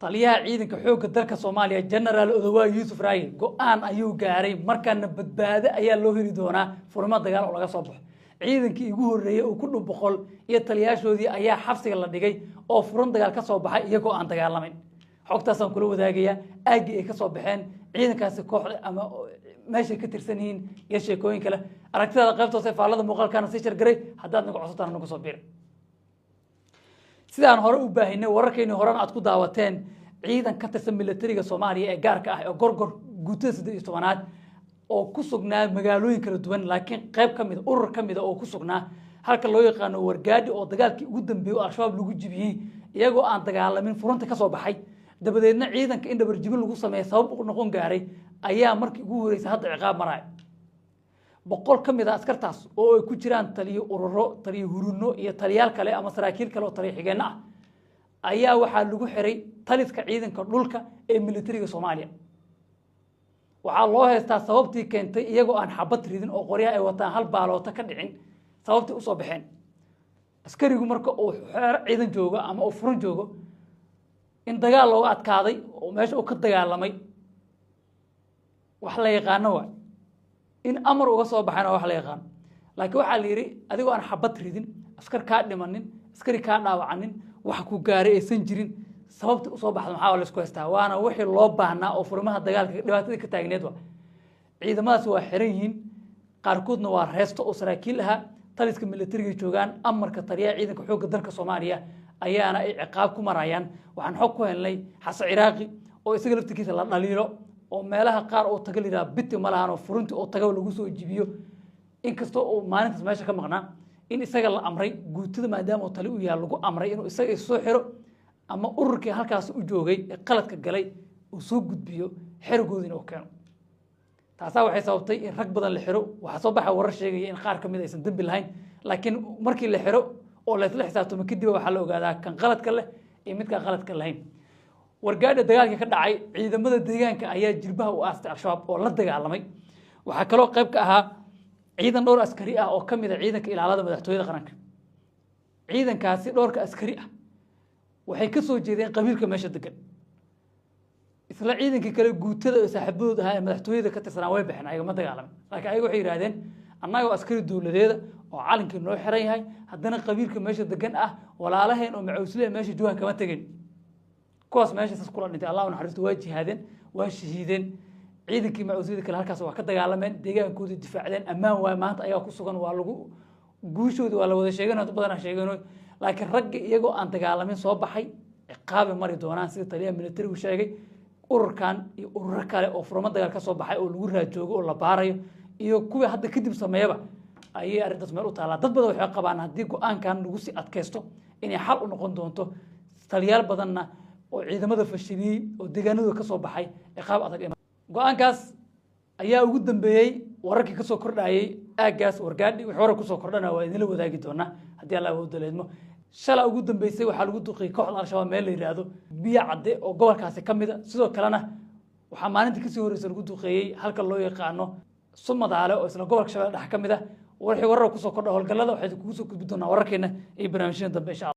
taliyaha ciidanka xoogga dalka Soomaaliya General Odawa Yusuf Rayi go'aan ayuu gaaray markaana badbaado ayaa loo heli doonaa furmo dagaal oo laga soo baxo ciidankii ugu horeeyay oo ku dhub boqol iyo taliyaashoodii ayaa xabsiga la dhigay oo furan dagaal ka soo baxay iyagoo aan dagaalamayn xogtaas aan kula wadaagaya aagi ay ka soo baxeen ciidankaasi kooxda ama meesha ka tirsan yihiin iyo sheekooyin kale aragtida qaybtoos faalada muuqaalkana si shargaray haddaad nagu cusubtaan nagu soo biir sidaan hore u baahinay wararkeena horena aad ku daawateen ciidan ka tirsan militariga Soomaaliya ee gaarka ah ee gorgor guutada 18aad oo ku sugnaa magaalooyin kala duwan laakiin qayb kamid urur kamid oo ku sugnaa halka loo yaqaan wargaadi oo dagaalkii ugu dambeeyay oo al-shabaab lagu jibiyay iyagoo aan dagaalamin furunta ka soo baxay dabadeedna ciidanka in dhabar jibin lagu sameeyay sabab u noqon gaaray ayaa markii ugu horeysay hadda ciqaab maray boqol kamid ah askartaas oo ay ku jiraan taliyo ururo taliyo huruno iyo taliyaal kale ama saraakiil kale oo taliyo xigeenna ah ayaa waxa lagu xiray taliska ciidanka dhulka ee militariga Soomaaliya waxa loo heystaa sababtii keentay iyagoo aan xabad ridin oo qoryaha ay wataan hal baaloota ka dhicin sababtii u soo baxeen askarigu marka uu xeer ciidan joogo ama uu furan joogo in dagaal loo adkaaday oo meesha uu ka dagaalamay wax la yaqaan waa in amar uga soo baxayna wax la yaqaan laakiin waxa la yiri adigoo aan xabad ridin askar ka dhimanin askari ka dhaawacanin wax ku gaaray aysan jirin sababta u soo baxdo maxaa la isku haystaa waana wixii loo baahnaa oo furmaha dagaalka dhibaatada ka taagneed waa ciidamadaas waa xiran yihiin qaarkoodna waa reesto oo saraakiil ah taliska militariga joogan amarka taliyaha ciidanka xoogga dalka Soomaaliya ayaana ay ciqaab ku marayaan waxaan xog ku helnay xasan Ciraaqi oo isaga laftigiisa la dhaliilo oo meelaha qaar oo tagal ila biti malahan oo furunti oo tagal lagu soo jibiyo inkastoo oo maalintaas meesha ka maqnaa in isaga la amray guutada maadaama uu tali u yahay lagu amray inuu isaga soo xiro ama ururkii halkaas u joogay ee qaladka galay uu soo gudbiyo xirgoodina oo keeno taasoo waxay sababtay in rag badan la xiro waxa soo baxay warar sheegaya in qaar kamid aysan dambi lahayn laakiin markii la xiro oo la isla xisaabtamo kadib waxa la ogaadaa kan qaladka leh iyo midka qaladka lahayn wargaadha dagaalka ka dhacay ciidamada deegaanka ayaa jirbaha u aastay al-shabaab oo la dagaalamay waxa kale oo qayb ka ahaa ciidan dhowr askari ah oo kamid ah ciidanka ilaalada madaxtooyada qaranka ciidankaasi dhowrka askari ah waxay ka soo jeedeen qabiilka meesha degan isla ciidankii kale guutada oo saaxiibadooda ah ee madaxtooyada ka tirsanaa way baxeen ayaga ma dagaalamin laakiin ayaga waxay yiraahdeen annagoo askari dawladeeda oo calankii noo xiran yahay haddana qabiilka meesha degan ah walaalaheen oo macuusle meesha jooga kama tagin kuwaas meesha sas kula dhintay Allah naxariisto waa jihaadeen waa shahiideen ciidankii macuuslida kale halkaas waa ka dagaalameen deegaankooda difaacdeen ammaan waa maanta ayaa ku sugan waa lagu guushooda waa la wada sheeganaa dad badan sheegano laakiin rag iyagoo aan dagaalamin soo baxay ciqaab mari doonaan sida taliyaha militarigu sheegay ururkan iyo urur kale oo furmo dagaal ka soo baxay oo lagu raajoogo oo la baarayo iyo kuwa hadda kadib sameeyaba ayay arintaas meel u taala dad badan waxay qabaan hadii go'aankan lagu si adkaysto inay xal u noqon doonto taliyaal badanna oo ciidamada fashiliyay oo deegaanadooda ka soo baxay ciqaab adag go'aankaas ayaa ugu dambeeyay wararkii ka soo kordhayay aagaas wargaadhi wixii hore ku soo kordhana waa idin la wadaagi doonaa hadii Allah uu daleedmo shala ugu dambeysay waxa lagu duqeeyay kooxda al-shabaab meel la yiraahdo biya cadde oo gobolkaasi kamid ah sidoo kalena waxa maalintii ka soo horeysay lagu duqeeyay halka loo yaqaano Sumadaale oo isla gobolka Shabeelle dhex kamid ah wixii warar ku soo kordhay howlgallada waxay ku soo gudbi doonaa wararkeena iyo barnaamijyada dambe insha Allah